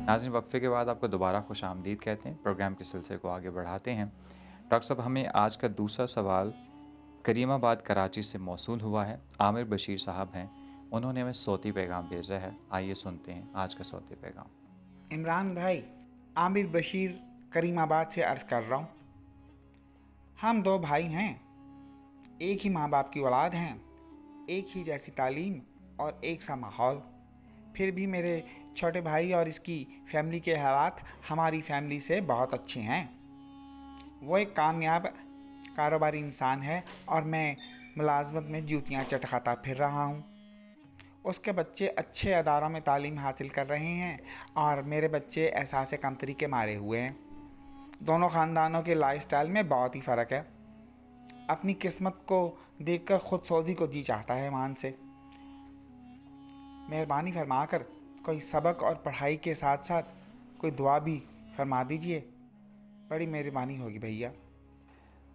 ناظرین، وقفے کے بعد آپ کو دوبارہ خوش آمدید کہتے ہیں، پروگرام کے سلسلے کو آگے بڑھاتے ہیں۔ ڈاکٹر صاحب، ہمیں آج کا دوسرا سوال کریم آباد کراچی سے موصول ہوا ہے۔ عامر بشیر صاحب ہیں، انہوں نے ہمیں صوتی پیغام بھیجا ہے، آئیے سنتے ہیں آج کا صوتی پیغام۔ عمران بھائی، عامر بشیر کریم آباد سے عرض کر رہا ہوں۔ ہم دو بھائی ہیں، ایک ہی ماں باپ کی اولاد ہیں، ایک ہی جیسی تعلیم اور ایک سا ماحول۔ پھر بھی میرے چھوٹے بھائی اور اس کی فیملی کے حالات ہماری فیملی سے بہت اچھے ہیں۔ وہ ایک کامیاب کاروباری انسان ہے اور میں ملازمت میں جوتیاں چٹکاتا پھر رہا ہوں۔ اس کے بچے اچھے اداروں میں تعلیم حاصل کر رہے ہیں اور میرے بچے احساس کمتری کے مارے ہوئے ہیں۔ دونوں خاندانوں کے لائف سٹائل میں بہت ہی فرق ہے۔ اپنی قسمت کو دیکھ کر خود سوزی کو جی چاہتا ہے ایمان سے۔ مہربانی فرما کر کوئی سبق اور پڑھائی کے ساتھ ساتھ کوئی دعا بھی فرما دیجئے، بڑی مہربانی ہوگی بھیا۔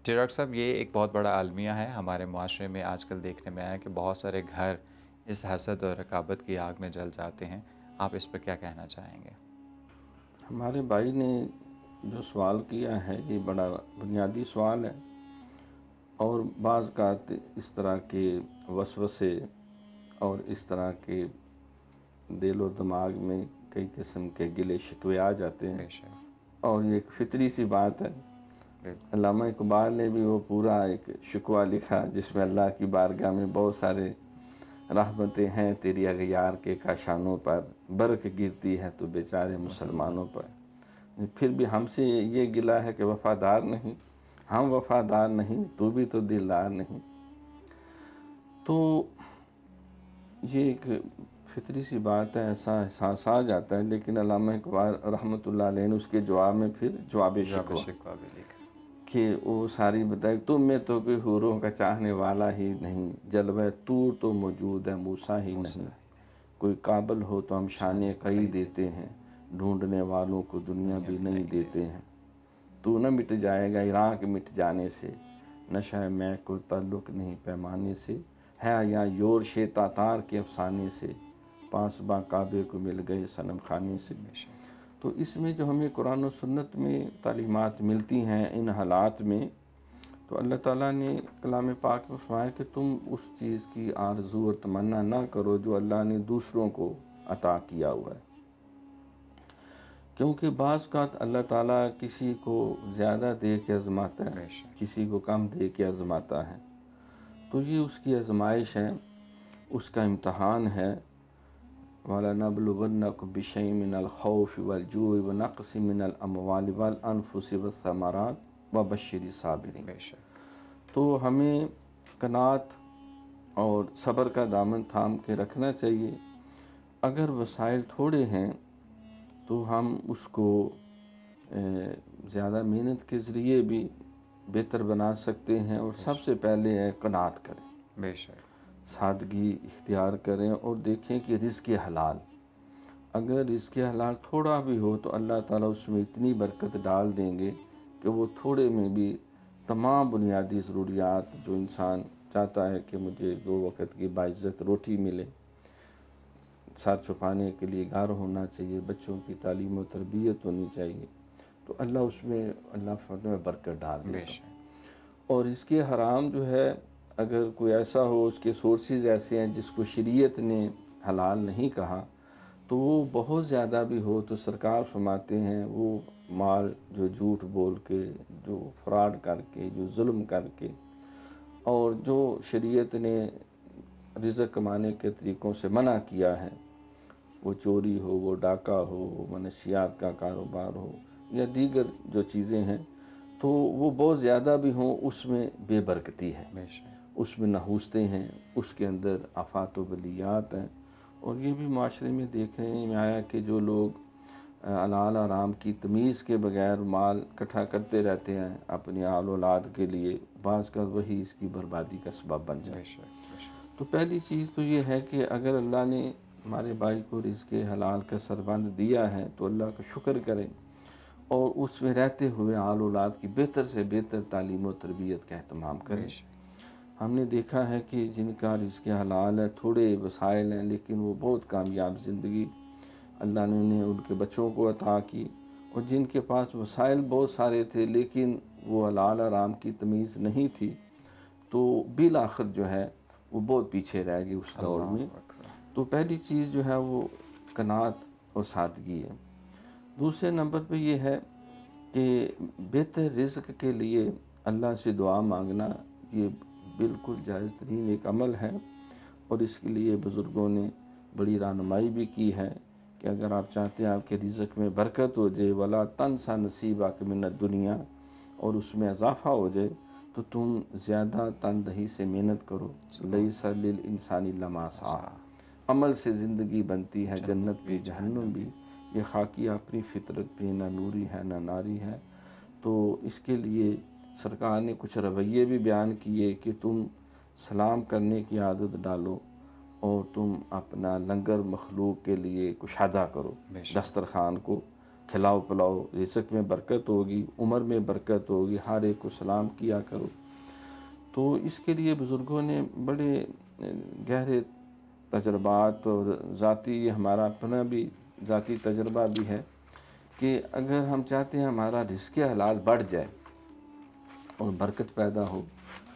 جی ڈاکٹر صاحب، یہ ایک بہت بڑا المیہ ہے ہمارے معاشرے میں۔ آج کل دیکھنے میں آیا کہ بہت سارے گھر اس حسد اور رقابت کی آگ میں جل جاتے ہیں، آپ اس پر کیا کہنا چاہیں گے؟ ہمارے بھائی نے جو سوال کیا ہے یہ بڑا بنیادی سوال ہے، اور بعض اوقات اس طرح کے وسوسے اور اس طرح کے دل و دماغ میں کئی قسم کے گلے شکوے آ جاتے ہیں، بے شک، اور یہ ایک فطری سی بات ہے۔ بالکل، علامہ اقبال نے بھی وہ پورا ایک شکوہ لکھا جس میں اللہ کی بارگاہ میں بہت سارے رحمتیں ہیں تیری اغیار کے کاشانوں پر، برق گرتی ہے تو بیچارے مسلمانوں پر۔ پھر بھی ہم سے یہ گلہ ہے کہ وفادار نہیں، ہم وفادار نہیں، تو بھی تو دلدار نہیں۔ تو یہ ایک فطری سی بات ہے، ایسا احساس آ جاتا ہے، لیکن علامہ اقبال رحمۃ اللہ علیہ نے اس کے جواب میں پھر جواب جواب شکوہ شکوہ بھی لکھا۔ کہ وہ ساری بتائی، تم میں تو کوئی حوروں کا چاہنے والا ہی نہیں، جلوہ طور تو موجود ہے موسیٰ ہی موسیٰ نہیں، کوئی قابل ہو تو ہم شانے کئی قید دیتے ہیں، ڈھونڈنے والوں کو دنیا بھی نہیں نہیں دیتے ہیں۔ تو نہ مٹ جائے گا عراق مٹ جانے سے، نشہ میں کو تعلق نہیں پیمانے سے، ہے یا یورش تاتار کے افسانے سے، پاسباں کعبے کو مل گئے صنم خانے سے۔ بے شک، تو اس میں جو ہمیں قرآن و سنت میں تعلیمات ملتی ہیں ان حالات میں، تو اللہ تعالیٰ نے کلام پاک میں فرمایا کہ تم اس چیز کی آرزو اور تمنا نہ کرو جو اللہ نے دوسروں کو عطا کیا ہوا ہے، کیونکہ بعض اوقات اللہ تعالیٰ کسی کو زیادہ دے کے آزماتا ہے، بے شک، کسی کو کم دے کے آزماتا ہے۔ تو یہ اس کی آزمائش ہے، اس کا امتحان ہے۔ وَلَنَبْلُوَنَّكُمْ بِشَيْءٍ مِّنَ الْخَوْفِ وَالْجُوعِ وَنَقْصٍ مِّنَ الْأَمْوَالِ وَالْأَنفُسِ وَالثَّمَرَاتِ وَبَشِّرِ الصَّابِرِينَ۔ بے شک، تو ہمیں قناعت اور صبر کا دامن تھام کے رکھنا چاہیے۔ اگر وسائل تھوڑے ہیں تو ہم اس کو زیادہ محنت کے ذریعے بھی بہتر بنا سکتے ہیں، اور سب سے پہلے ہے قناعت کریں، بے شک، سادگی اختیار کریں، اور دیکھیں کہ رزق حلال، اگر رزق حلال تھوڑا بھی ہو تو اللہ تعالیٰ اس میں اتنی برکت ڈال دیں گے کہ وہ تھوڑے میں بھی تمام بنیادی ضروریات جو انسان چاہتا ہے کہ مجھے 2 وقت کی باعزت روٹی ملے، سر چھپانے کے لیے گھر ہونا چاہیے، بچوں کی تعلیم و تربیت ہونی چاہیے، تو اللہ اس میں فرد میں برکت ڈال بے دیتا۔ شک، اور اس کے حرام جو ہے، اگر کوئی ایسا ہو اس کے سورسز ایسے ہیں جس کو شریعت نے حلال نہیں کہا، تو وہ بہت زیادہ بھی ہو تو سرکار فرماتے ہیں وہ مال جو جھوٹ بول کے، جو فراڈ کر کے، جو ظلم کر کے، اور جو شریعت نے رزق کمانے کے طریقوں سے منع کیا ہے، وہ چوری ہو، وہ ڈاکہ ہو، وہ منشیات کا کاروبار ہو، یا دیگر جو چیزیں ہیں، تو وہ بہت زیادہ بھی ہوں، اس میں بے برکتی ہے، بے شک، اس میں نحوستے ہیں، اس کے اندر آفات و بلیات ہیں۔ اور یہ بھی معاشرے میں دیکھنے میں آیا کہ جو لوگ حلال حرام کی تمیز کے بغیر مال اکٹھا کرتے رہتے ہیں اپنی آل اولاد کے لیے، بعض کا وہی اس کی بربادی کا سبب بن جائے۔ بے شک، بے شک، تو پہلی چیز تو یہ ہے کہ اگر اللہ نے ہمارے بھائی کو رزق حلال کا سربند دیا ہے تو اللہ کا شکر کریں، اور اس میں رہتے ہوئے آل اولاد کی بہتر سے بہتر تعلیم و تربیت کا اہتمام کریں۔ بے شک، ہم نے دیکھا ہے کہ جن کا رزق حلال ہے، تھوڑے وسائل ہیں، لیکن وہ بہت کامیاب زندگی اللہ نے انہیں ان کے بچوں کو عطا کی، اور جن کے پاس وسائل بہت سارے تھے لیکن وہ حلال حرام کی تمیز نہیں تھی، تو بالآخر جو ہے وہ بہت پیچھے رہ گئی اس دور میں۔ تو پہلی چیز جو ہے وہ قناعت اور سادگی ہے۔ دوسرے نمبر پہ یہ ہے کہ بہتر رزق کے لیے اللہ سے دعا مانگنا یہ بالکل جائز ترین ایک عمل ہے، اور اس کے لیے بزرگوں نے بڑی رہنمائی بھی کی ہے کہ اگر آپ چاہتے ہیں آپ کے رزق میں برکت ہو جائے، ولا تنسا نصیبک من الدنیا، اور اس میں اضافہ ہو جائے، تو تم زیادہ تندہی سے محنت کرو۔ لیس للانسان الا ما سعی، عمل سے زندگی بنتی ہے، جنت بھی جہنم بھی، یہ خاکی اپنی فطرت پہ نہ نوری ہے نہ ناری ہے۔ تو اس کے لیے سرکار نے کچھ رویے بھی بیان کیے کہ تم سلام کرنے کی عادت ڈالو، اور تم اپنا لنگر مخلوق کے لیے کشادہ کرو، دسترخوان کو کھلاؤ پلاؤ، رزق میں برکت ہوگی، عمر میں برکت ہوگی، ہر ایک کو سلام کیا کرو۔ تو اس کے لیے بزرگوں نے بڑے گہرے تجربات، اور ذاتی ہمارا اپنا بھی ذاتی تجربہ بھی ہے کہ اگر ہم چاہتے ہیں ہمارا رزق حلال بڑھ جائے اور برکت پیدا ہو،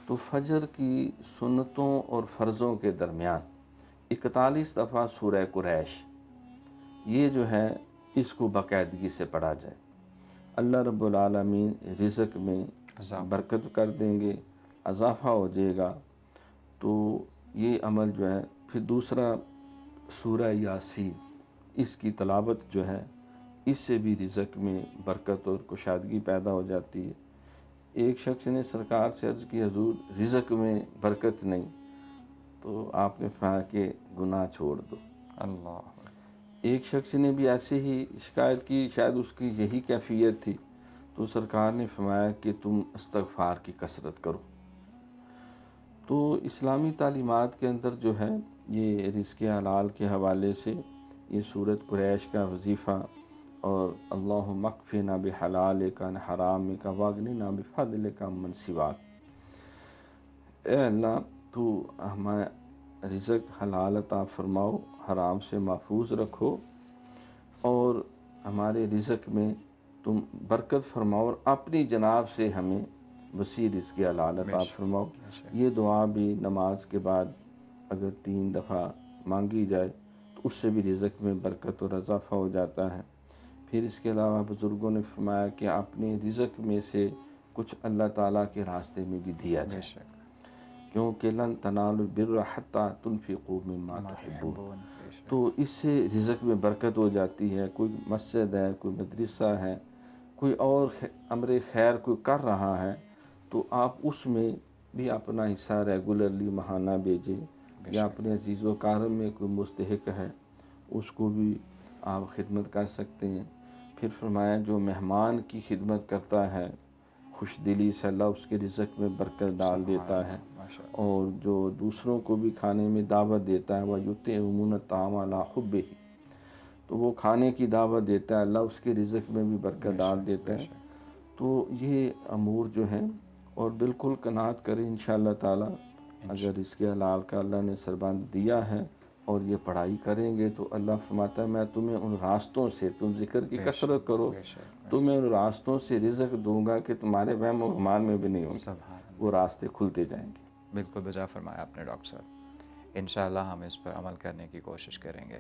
تو فجر کی سنتوں اور فرضوں کے درمیان 41 دفعہ سورہ قریش یہ جو ہے اس کو باقاعدگی سے پڑھا جائے۔ اللہ رب العالمین رزق میں برکت کر دیں گے، اضافہ ہو جائے گا۔ تو یہ عمل جو ہے، پھر دوسرا سورہ یاسین، اس کی تلاوت جو ہے اس سے بھی رزق میں برکت اور کشادگی پیدا ہو جاتی ہے۔ ایک شخص نے سرکار سے عرض کی حضور رزق میں برکت نہیں، تو آپ نے فرمایا کہ گناہ چھوڑ دو۔ اللہ۔ ایک شخص نے بھی ایسے ہی شکایت کی، شاید اس کی یہی کیفیت تھی، تو سرکار نے فرمایا کہ تم استغفار کی کثرت کرو۔ تو اسلامی تعلیمات کے اندر جو ہے یہ رزق حلال کے حوالے سے یہ سورۃ قریش کا وظیفہ، اور اللہم اکفنا بحلالک عن حرامک واغننا بفضلک عمن سواک، اے اللہ تو ہمیں رزق حلال عطا فرماؤ، حرام سے محفوظ رکھو، اور ہمارے رزق میں تم برکت فرماؤ، اور اپنی جناب سے ہمیں وسیع رزق حلال عطا فرماؤ۔ یہ دعا بھی نماز کے بعد اگر 3 دفعہ مانگی جائے تو اس سے بھی رزق میں برکت اور اضافہ ہو جاتا ہے۔ پھر اس کے علاوہ بزرگوں نے فرمایا کہ اپنے رزق میں سے کچھ اللہ تعالیٰ کے راستے میں بھی دیا جائے، کیونکہ لن تنالوا البر حتی تنفقوا مما تحبون۔ تو اس سے رزق میں برکت ہو جاتی ہے۔ کوئی مسجد ہے، کوئی مدرسہ ہے، کوئی اور امر خیر کوئی کر رہا ہے، تو آپ اس میں بھی اپنا حصہ ریگولرلی ماہانہ بھیجیں، یا اپنے عزیز و کارم میں کوئی مستحق ہے اس کو بھی آپ خدمت کر سکتے ہیں۔ پھر فرمایا جو مہمان کی خدمت کرتا ہے خوش دلی سے اللہ اس کے رزق میں برکت ڈال دیتا ہے، اور جو دوسروں کو بھی کھانے میں دعوت دیتا ہے وَيُطْعِمُونَ الطَّعَامَ عَلَىٰ حُبِّهِ، تو وہ کھانے کی دعوت دیتا ہے، اللہ اس کے رزق میں بھی برکت ڈال دیتا ہے۔ تو یہ امور جو ہیں، اور بالکل قناعت کریں انشاءاللہ تعالی، اگر رزق حلال کا اللہ نے سربند دیا ہے اور یہ پڑھائی کریں گے تو اللہ فرماتا ہے میں تمہیں ان راستوں سے، تم ذکر کی کثرت کرو، تمہیں ان راستوں سے رزق دوں گا کہ تمہارے وہم و گمان میں بھی نہیں ہوگا، وہ راستے کھلتے جائیں گے۔ بالکل بجا فرمایا آپ نے ڈاکٹر صاحب، انشاءاللہ ہم اس پر عمل کرنے کی کوشش کریں گے۔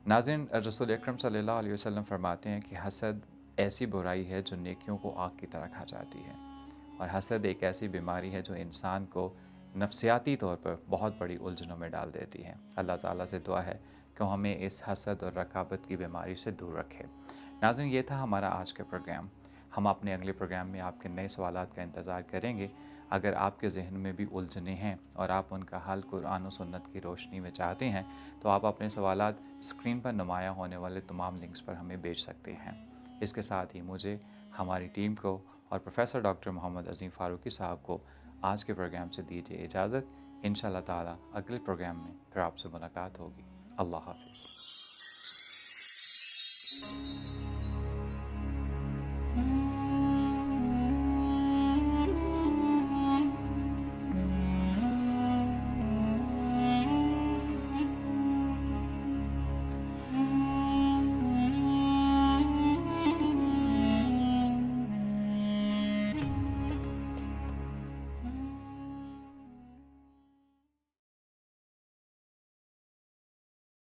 ناظرین، رسول اکرم صلی اللہ علیہ وسلم فرماتے ہیں کہ حسد ایسی برائی ہے جو نیکیوں کو آگ کی طرح کھا جاتی ہے، اور حسد ایک ایسی بیماری ہے جو انسان کو نفسیاتی طور پر بہت بڑی الجھنوں میں ڈال دیتی ہے۔ اللہ تعالیٰ سے دعا ہے کہ وہ ہمیں اس حسد اور رقابت کی بیماری سے دور رکھے۔ ناظرین، یہ تھا ہمارا آج کا پروگرام۔ ہم اپنے اگلے پروگرام میں آپ کے نئے سوالات کا انتظار کریں گے۔ اگر آپ کے ذہن میں بھی الجھنیں ہیں اور آپ ان کا حل قرآن و سنت کی روشنی میں چاہتے ہیں تو آپ اپنے سوالات اسکرین پر نمایاں ہونے والے تمام لنکس پر ہمیں بھیج سکتے ہیں۔ اس کے ساتھ ہی مجھے، ہماری ٹیم کو اور پروفیسر ڈاکٹر محمد عظیم فاروقی صاحب کو آج کے پروگرام سے دیجیے اجازت۔ انشاءاللہ تعالی اگلے پروگرام میں پھر آپ سے ملاقات ہوگی۔ اللہ حافظ۔